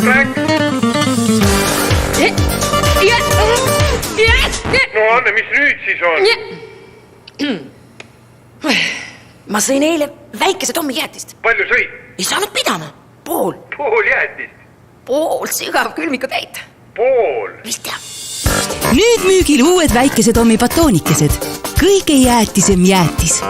No Anne, mis nüüd siis on? Ma sõin eile väikese Tommi jäätist. Palju sõid? Ei saanud pidama. Pool jäätist? Pool sügav külmikutäit. Pool? Mis teab? Nüüd müügil uued väikese Tommi batoonikesed. Kõige jäätisem jäätis.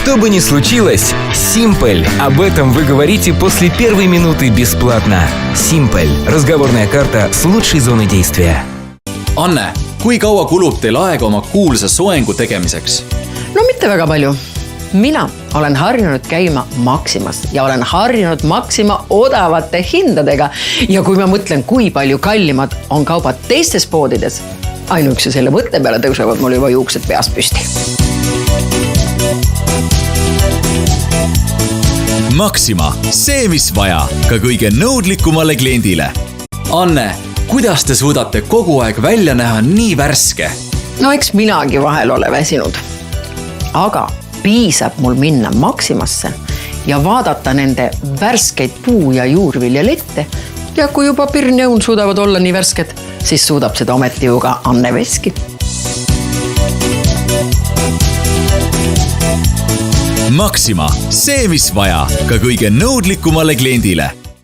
Что бы ни случилось, Simple. Об этом вы говорите после первой минуты бесплатно. Simple. Разговорная карта с лучшей зоной действия. Anne, kui kaua kulub teil aega oma kuulsa soengu tegemiseks? No mitte väga palju. Mina olen harjunud käima Maximas ja olen harjunud Maxima odavate hindadega. Ja kui ma mõtlen, kui palju kallimad on kaubad teistes poodides, ainuüksi selle mõtte peale tõusevad mul juba juuksed peast püsti. Maxima, see mis vaja, ka kõige nõudlikumale kliendile. Anne, kuidas te suudate kogu aeg välja näha nii värske? No eks minagi vahel ole väsinud. Aga piisab mul minna Maximasse ja vaadata nende värskeid puu- ja juurviljalette. Ja kui juba pirnjõun suudavad olla nii värsked, siis suudab seda ometi ju ka Anne Veski. Maxima, see mis vaja, ka kõige nõudlikumale kliendile.